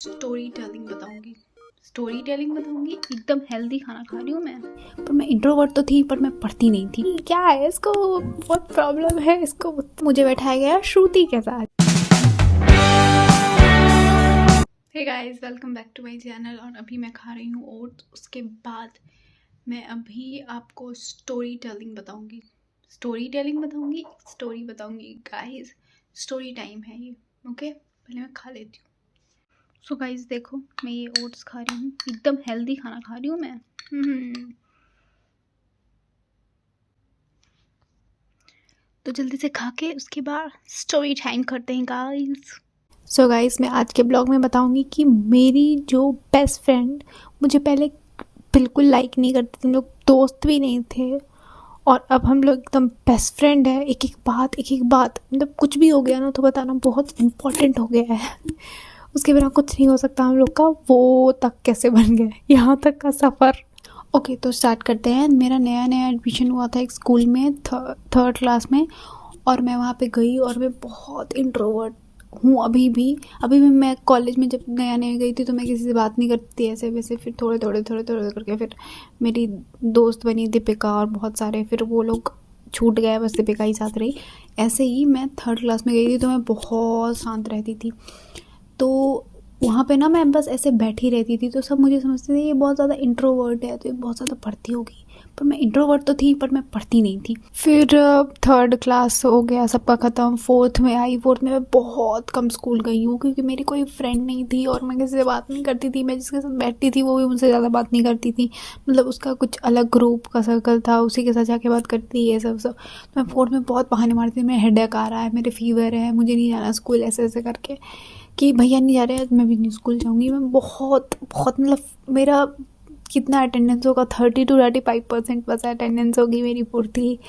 Story telling बताऊंगी। एकदम healthy खाना खा रही हूँ मैं। पर मैं इंट्रोवर्ट तो थी, पर मैं पढ़ती नहीं थी। क्या है इसको, बहुत प्रॉब्लम है इसको। मुझे बैठाया गया श्रुति के साथ। Hey guys, welcome back to my channel. और अभी मैं खा रही हूँ ओट्स। उसके बाद मैं अभी आपको स्टोरी टेलिंग बताऊंगी गाइस। स्टोरी टाइम है ये। ओके, पहले मैं खा लेती हूँ। सो गाइस देखो, मैं ये ओट्स खा रही हूँ। एकदम हेल्दी खाना खा रही हूँ मैं। तो जल्दी से खा के उसके बाद स्टोरी टाइम करते हैं गाइस। सो गाइस, मैं आज के ब्लॉग में बताऊंगी कि मेरी जो बेस्ट फ्रेंड मुझे पहले बिल्कुल लाइक नहीं करती थी। हम लोग दोस्त भी नहीं थे, और अब हम लोग एकदम बेस्ट फ्रेंड है। एक एक बात मतलब कुछ भी हो गया ना तो बताना बहुत इम्पोर्टेंट हो गया है। उसके बिना कुछ नहीं हो सकता हम लोग का। वो तक कैसे बन गया, यहाँ तक का सफ़र। ओके, तो स्टार्ट करते हैं। मेरा नया एडमिशन हुआ था एक स्कूल में, थर्ड क्लास में। और मैं वहाँ पे गई और मैं बहुत इंट्रोवर्ट हूँ अभी भी मैं कॉलेज में जब नया गई थी तो मैं किसी से बात नहीं करती ऐसे वैसे। फिर थोड़े करके फिर मेरी दोस्त बनी दीपिका, और बहुत सारे फिर वो लोग छूट गए, बस दीपिका ही साथ रही। ऐसे ही मैं थर्ड क्लास में गई थी तो मैं बहुत शांत रहती थी। तो वहाँ पे ना मैं बस ऐसे बैठी रहती थी, तो सब मुझे समझते थे ये बहुत ज़्यादा इंट्रोवर्ट है, तो ये बहुत ज़्यादा पढ़ती होगी। पर मैं इंट्रोवर्ट तो थी, पर मैं पढ़ती नहीं थी। फिर थर्ड क्लास हो गया सबका ख़त्म। फोर्थ में आई। फोर्थ में मैं बहुत कम स्कूल गई हूँ, क्योंकि मेरी कोई फ्रेंड नहीं थी और मैं किसी से बात नहीं करती थी। मैं जिसके साथ बैठती थी वो भी मुझसे ज़्यादा बात नहीं करती थी। मतलब उसका कुछ अलग ग्रुप का सर्कल था, उसी के साथ जाके बात करती ये सब। तो मैं फोर्थ में बहुत बहाने मारती थी, मेरा हेडेक आ रहा है, मेरे फीवर है, मुझे नहीं जाना स्कूल, ऐसे ऐसे करके कि भैया नहीं जा रहे हैं, मैं भी नहीं स्कूल जाऊँगी। मैं बहुत बहुत मतलब मेरा कितना अटेंडेंस होगा, 30 to 35% बस अटेंडेंस होगी मेरी पूरी।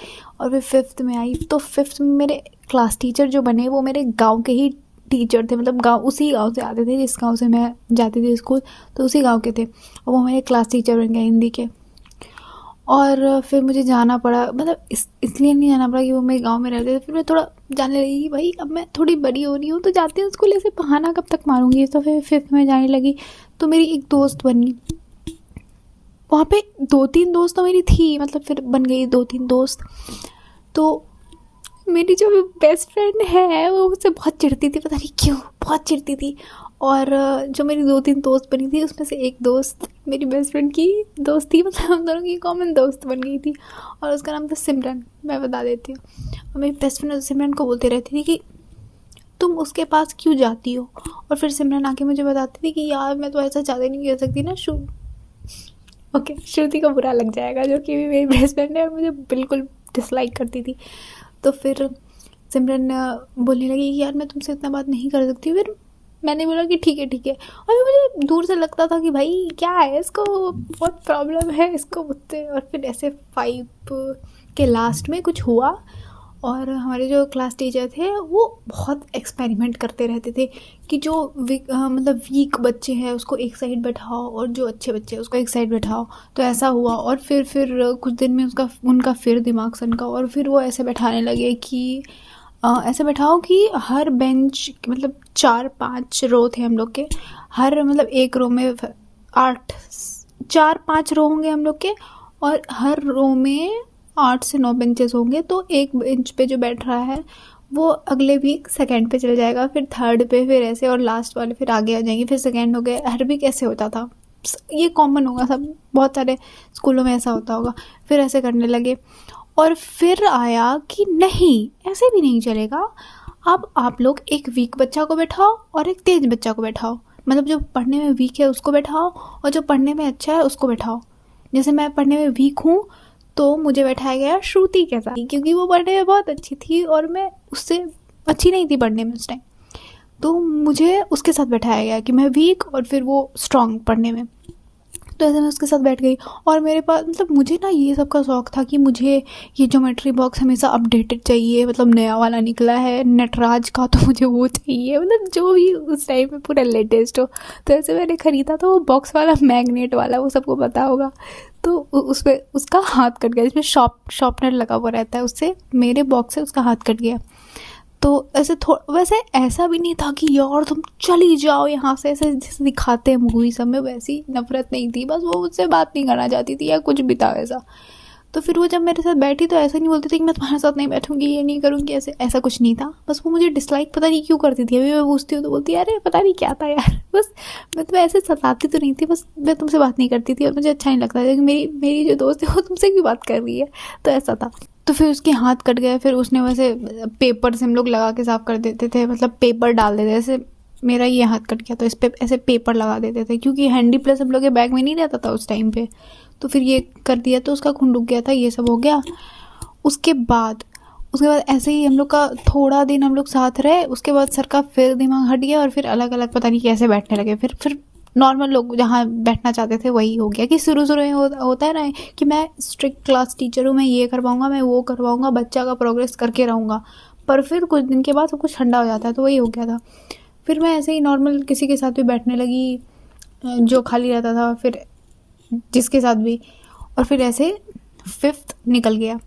और फिर फिफ्थ में आई। तो फिफ्थ में मेरे क्लास टीचर जो बने वो मेरे गांव के ही टीचर थे। मतलब उसी गांव से आते थे, जिस गांव से मैं जाती थी स्कूल, तो उसी गांव के थे। और वो मेरे क्लास टीचर बन गए हिंदी के। और फिर मुझे जाना पड़ा, मतलब इसलिए नहीं जाना पड़ा कि वो मेरे गांव में रहते थे। फिर मैं थोड़ा जाने लगी कि भाई अब मैं थोड़ी बड़ी हो रही हूँ तो जाती हूँ स्कूल, ऐसे बहाना कब तक मारूंगी। तो फिर फिफ्थ में जाने लगी तो मेरी एक दोस्त बनी। वहाँ पे 2-3 दोस्त तो मेरी थी, मतलब फिर बन गई 2-3 दोस्त। तो मेरी जो बेस्ट फ्रेंड है वो मुझसे बहुत चिढ़ती थी, पता नहीं क्यों बहुत चिढ़ती थी। और जो मेरी 2-3 दोस्त बनी थी उसमें से एक दोस्त मेरी बेस्ट फ्रेंड की दोस्त थी, मतलब हम दोनों की कॉमन दोस्त बन गई थी। और उसका नाम था सिमरन, मैं बता देती हूँ। और मेरी बेस्ट फ्रेंड सिमरन को बोलती रहती थी कि तुम उसके पास क्यों जाती हो। और फिर सिमरन आके मुझे बताती थी कि यार मैं तो ऐसा ज़्यादा नहीं कर सकती ना ओके, श्रुति को बुरा लग जाएगा, जो कि मेरी बेस्ट फ्रेंड है और मुझे बिल्कुल डिसलाइक करती थी। तो फिर सिमरन बोलने लगी कि यार मैं तुमसे इतना बात नहीं कर सकती। फिर मैंने बोला कि ठीक है ठीक है। और मुझे दूर से लगता था कि भाई क्या है इसको, बहुत प्रॉब्लम है इसको मुझसे। और फिर ऐसे 5 के लास्ट में कुछ हुआ, और हमारे जो क्लास टीचर थे वो बहुत एक्सपेरिमेंट करते रहते थे कि जो मतलब वीक बच्चे हैं उसको एक साइड बैठाओ और जो अच्छे बच्चे हैं उसको एक साइड बैठाओ। तो ऐसा हुआ, और फिर कुछ दिन में उनका फिर दिमाग सनका, और फिर वो ऐसे बैठाने लगे कि ऐसे बैठाओ कि हर बेंच, मतलब 4-5 रो थे हम लोग के। हर मतलब एक रो में 8, 4-5 रो होंगे हम लोग के, और हर रो में 8 से 9 बेंचेस होंगे। तो एक बेंच पे जो बैठ रहा है वो अगले वीक सेकंड पे चल जाएगा, फिर थर्ड पे, फिर ऐसे, और लास्ट वाले फिर आगे आ जाएंगे, फिर सेकंड हो गए। हर वीक ऐसे होता था, ये कॉमन होगा, सब बहुत सारे स्कूलों में ऐसा होता होगा। फिर ऐसे करने लगे, और फिर आया कि नहीं ऐसे भी नहीं चलेगा। अब आप लोग एक वीक बच्चा को बैठाओ और एक तेज बच्चा को बैठाओ। मतलब जो पढ़ने में वीक है उसको बैठाओ, और जो पढ़ने में अच्छा है उसको बैठाओ। जैसे मैं पढ़ने में वीक हूँ तो मुझे बैठाया गया श्रुति के साथ, क्योंकि वो पढ़ने में बहुत अच्छी थी और मैं उससे अच्छी नहीं थी पढ़ने में उस टाइम। तो मुझे उसके साथ बैठाया गया कि मैं वीक और फिर वो स्ट्रांग पढ़ने में। तो ऐसे मैं उसके साथ बैठ गई। और मेरे पास, मतलब मुझे ना ये सब का शौक़ था कि मुझे ये ज्योमेट्री बॉक्स हमेशा अपडेटेड चाहिए। मतलब नया वाला निकला है नटराज का तो मुझे वो चाहिए, मतलब जो भी उस टाइम में पूरा लेटेस्ट हो। तो ऐसे मैंने ख़रीदा था वो बॉक्स वाला, मैग्नेट वाला, वो सबको पता होगा। तो उस पर उसका हाथ कट गया, जिसमें शॉर्पनर लगा हुआ रहता है, उससे मेरे बॉक्स से उसका हाथ कट गया। तो ऐसे वैसे ऐसा भी नहीं था कि यार तुम चली जाओ यहाँ से, ऐसे जैसे दिखाते हैं मूवी सब में, वैसी नफरत नहीं थी, बस वो मुझसे बात नहीं करना चाहती थी या कुछ भी था वैसा। तो फिर वो जब मेरे साथ बैठी तो ऐसा नहीं बोलती थी कि मैं तुम्हारे साथ नहीं बैठूंगी, ये नहीं करूँगी, ऐसे ऐसा कुछ नहीं था। बस वो मुझे डिसलाइक पता नहीं क्यों करती थी। अभी मैं पूछती हूँ तो बोलती है अरे पता नहीं क्या था यार, बस मैं तुम्हें ऐसे सताती तो नहीं थी, बस मैं तुमसे बात नहीं करती थी और मुझे अच्छा नहीं लगता था कि मेरी मेरी जो दोस्त है वो तुमसे भी बात कर रही है, तो ऐसा था। तो फिर उसके हाथ कट गए, फिर उसने वैसे पेपर से हम लोग लगा के साफ कर देते थे, मतलब पेपर डाल देते ऐसे। मेरा ये हाथ कट गया तो इस पे ऐसे पेपर लगा देते थे, क्योंकि हैंडी प्लस हम लोग के बैग में नहीं रहता था उस टाइम पे। तो फिर ये कर दिया तो उसका खून रुक गया था, ये सब हो गया। उसके बाद ऐसे ही हम लोग का थोड़ा दिन हम लोग साथ रहे। उसके बाद सर का फिर दिमाग हट गया और फिर अलग अलग पता नहीं कैसे बैठने लगे। फिर नॉर्मल लोग जहाँ बैठना चाहते थे वही हो गया। कि शुरू में होता है ना कि मैं स्ट्रिक्ट क्लास टीचर हूँ, मैं ये करवाऊँगा, मैं वो करवाऊँगा, बच्चा का प्रोग्रेस करके रहूँगा। पर फिर कुछ दिन के बाद सब कुछ ठंडा हो जाता है, तो वही हो गया था। फिर मैं ऐसे ही नॉर्मल किसी के साथ भी बैठने लगी जो खाली रहता था, फिर जिसके साथ भी। और फिर ऐसे 5th निकल गया।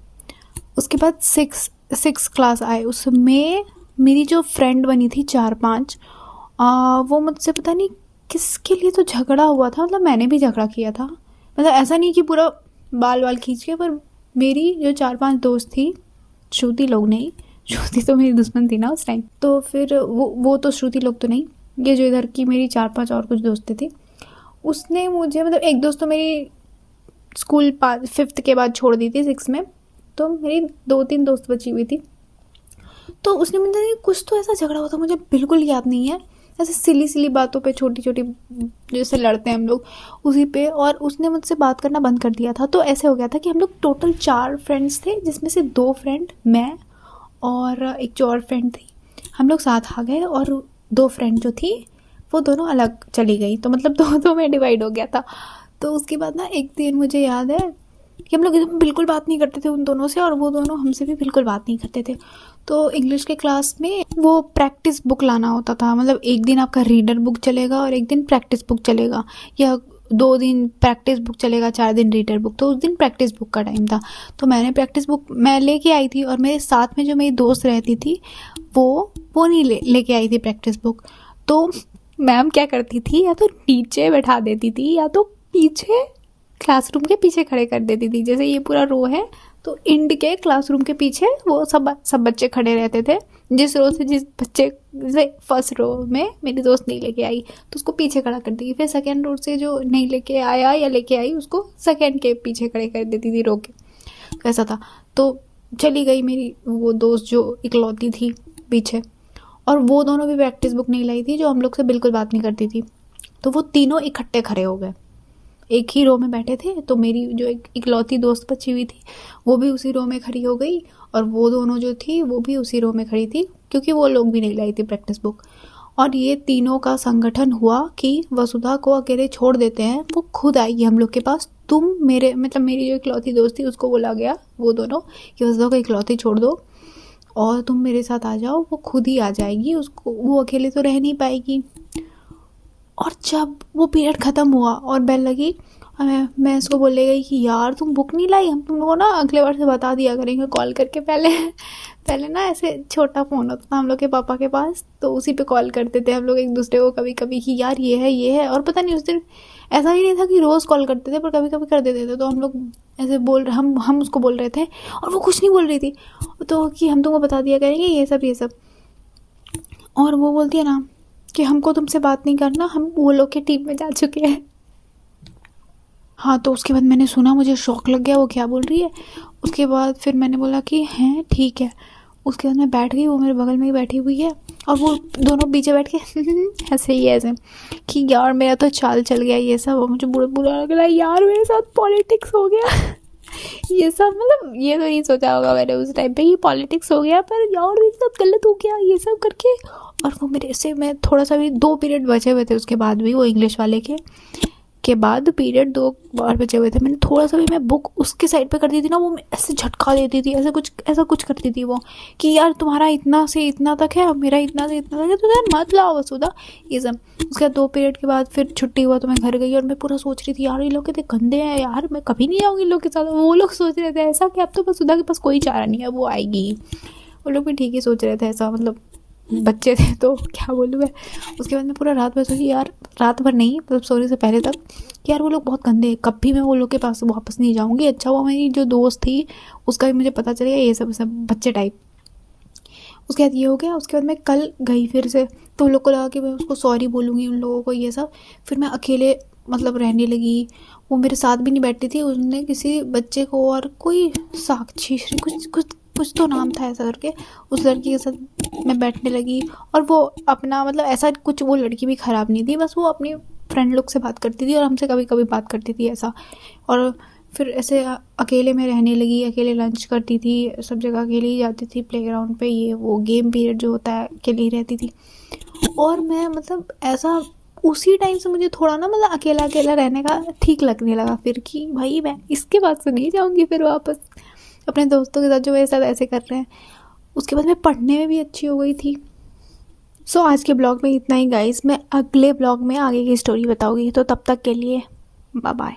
उसके बाद 6 क्लास आए, उसमें मेरी जो फ्रेंड बनी थी 4-5, वो मुझसे पता नहीं किसके लिए तो झगड़ा हुआ था। मतलब मैंने भी झगड़ा किया था, मतलब ऐसा नहीं कि पूरा बाल खींच के, पर मेरी जो 4-5 दोस्त थी, श्रुति लोग नहीं, श्रुति तो मेरी दुश्मन थी ना उस टाइम। तो फिर वो तो श्रुति लोग तो नहीं, ये जो इधर की मेरी 4-5 और कुछ दोस्तें थी, उसने मुझे, मतलब एक दोस्त तो मेरी स्कूल 5th के बाद छोड़ दी थी 6 में, तो मेरी 2-3 दोस्त बची हुई थी। तो उसने मुझे कुछ तो ऐसा झगड़ा हुआ था, मुझे बिल्कुल याद नहीं है, ऐसे सिली बातों पे, छोटी छोटी जैसे लड़ते हैं हम लोग उसी पे। और उसने मुझसे बात करना बंद कर दिया था। तो ऐसे हो गया था कि हम लोग टोटल 4 फ्रेंड्स थे, जिसमें से 2 फ्रेंड, मैं और एक जो और फ्रेंड थी, हम लोग साथ आ गए। और 2 फ्रेंड जो थी वो दोनों अलग चली गई, तो मतलब 2 में डिवाइड हो गया था। तो उसके बाद ना एक दिन मुझे याद है कि हम लोग बिल्कुल बात नहीं करते थे उन दोनों से, और वो दोनों हमसे भी बिल्कुल बात नहीं करते थे। तो इंग्लिश के क्लास में वो प्रैक्टिस बुक लाना होता था, मतलब एक दिन आपका रीडर बुक चलेगा और एक दिन प्रैक्टिस बुक चलेगा, या 2 दिन प्रैक्टिस बुक चलेगा, 4 दिन रीडर बुक। तो उस दिन प्रैक्टिस बुक का टाइम था, तो मैंने प्रैक्टिस बुक मैं लेके आई थी, और मेरे साथ में जो मेरी दोस्त रहती थी वो नहीं लेके आई थी प्रैक्टिस बुक। तो मैम क्या करती थी, या तो नीचे बैठा देती थी या तो पीछे क्लासरूम के पीछे खड़े कर देती थी। जैसे ये पूरा रो है तो इंड के क्लासरूम के पीछे वो सब बच्चे खड़े रहते थे। जिस रो से जिस बच्चे से फर्स्ट रो में मेरी दोस्त नहीं लेके आई तो उसको पीछे खड़ा कर देती, फिर सेकंड रो से जो नहीं लेके आया या लेके आई उसको सेकंड के पीछे खड़े कर देती थी रो के। तो ऐसा था। तो चली गई मेरी वो दोस्त जो इकलौती थी पीछे, और वो दोनों भी प्रैक्टिस बुक नहीं लाई थी, जो हम लोग से बिल्कुल बात नहीं करती थी। तो वो तीनों इकट्ठे खड़े हो गए, एक ही रो में बैठे थे। तो मेरी जो एक इकलौती दोस्त बची हुई थी वो भी उसी रो में खड़ी हो गई, और वो दोनों जो थी वो भी उसी रो में खड़ी थी, क्योंकि वो लोग भी नहीं लाई थी प्रैक्टिस बुक। और ये तीनों का संगठन हुआ कि वसुधा को अकेले छोड़ देते हैं, वो खुद आएगी हम लोग के पास। तुम मेरे मतलब मेरी जो इकलौती दोस्त थी उसको बोला गया, वो दोनों, कि वसुधा को इकलौती छोड़ दो और तुम मेरे साथ आ जाओ, वो खुद ही आ जाएगी, उसको वो अकेले तो रह नहीं पाएगी। और जब वो पीरियड ख़त्म हुआ और बेल लगी, मैं इसको बोले गई कि यार तुम बुक नहीं लाई, हम तुम लोगों ना अगले बार से बता दिया करेंगे कॉल करके। पहले ना ऐसे छोटा फ़ोन होता था हम लोग के पापा के पास, तो उसी पे कॉल करते थे हम लोग एक दूसरे को कभी कभी कि यार ये है। और पता नहीं उस दिन ऐसा ही नहीं था कि रोज़ कॉल करते थे, पर कभी कभी कर देते थे। तो हम लोग ऐसे हम उसको बोल रहे थे और वो कुछ नहीं बोल रही थी, तो कि हम तुमको बता दिया करेंगे ये सब। और वो बोलती है ना कि हमको तुमसे बात नहीं करना, हम वो लोग के टीम में जा चुके हैं। हाँ, तो उसके बाद मैंने सुना, मुझे शौक लग गया वो क्या बोल रही है। उसके बाद फिर मैंने बोला कि हैं ठीक है। उसके बाद मैं बैठ गई, वो मेरे बगल में ही बैठी हुई है, और वो दोनों पीछे बैठ के ऐसे ही ऐसे कि यार मेरा तो चाल चल गया ये सब, और मुझे बुरा लग रहा है यार, मेरे साथ पॉलिटिक्स हो गया ये सब, मतलब ये तो नहीं सोचा होगा मैंने उस टाइम पे कि पॉलिटिक्स हो गया, पर यार मेरे साथ गलत हो गया ये सब करके। और वो मेरे से, मैं थोड़ा सा भी 2 पीरियड बचे हुए थे उसके बाद भी, वो इंग्लिश वाले के बाद पीरियड 2 बार बचे हुए थे। मैंने थोड़ा सा भी मैं बुक उसके साइड पे कर दी थी ना, वो मैं ऐसे झटका देती थी, ऐसा कुछ करती थी वो कि यार तुम्हारा इतना से इतना तक है, मेरा इतना से इतना तक है, तो यार मत लाओ वसुधा ये सब। उसके बाद 2 पीरियड के बाद फिर छुट्टी हुआ तो मैं घर गई, और मैं पूरा सोच रही थी यार ये लोग कितने गंदे हैं यार, मैं कभी नहीं जाऊँगी इन लोग के साथ। वो लोग सोच रहे थे ऐसा कि अब तो वसुधा के पास कोई चारा नहीं है, वो आएगी। वो लोग भी ठीक ही सोच रहे थे, ऐसा मतलब बच्चे थे तो क्या बोलूँ मैं। उसके बाद मैं पूरा रात भर सोची यार, रात भर नहीं मतलब सोने से पहले तक, कि यार वो लोग बहुत गंदे हैं, कभी मैं वो लोग के पास वापस नहीं जाऊँगी। अच्छा हुआ मेरी जो दोस्त थी उसका भी मुझे पता चल गया ये सब बच्चे टाइप। उसके बाद ये हो गया। उसके बाद मैं कल गई फिर से, तो उन लोग को लगा कि मैं उसको सॉरी बोलूँगी उन लोगों को ये सब। फिर मैं अकेले मतलब रहने लगी। वो मेरे साथ भी नहीं बैठती थी, उसने किसी बच्चे को और कोई साक्षी कुछ कुछ कुछ तो नाम था ऐसा करके, उस लड़की के साथ मैं बैठने लगी। और वो अपना मतलब ऐसा कुछ, वो लड़की भी ख़राब नहीं थी, बस वो अपनी फ्रेंड लोग से बात करती थी और हमसे कभी कभी बात करती थी ऐसा। और फिर ऐसे अकेले में रहने लगी, अकेले लंच करती थी, सब जगह अकेले ही जाती थी, प्लेग्राउंड पे ये वो गेम पीरियड जो होता है अकेले ही रहती थी। और मैं मतलब ऐसा उसी टाइम से मुझे थोड़ा ना मतलब अकेला अकेला रहने का ठीक लगने लगा फिर, कि भाई मैं इसके पास तो नहीं जाऊँगी फिर वापस अपने दोस्तों के साथ जो मेरे साथ ऐसे कर रहे हैं। उसके बाद मैं पढ़ने में भी अच्छी हो गई थी। सो आज के ब्लॉग में इतना ही गाइस, मैं अगले ब्लॉग में आगे की स्टोरी बताऊँगी, तो तब तक के लिए बाय बाय।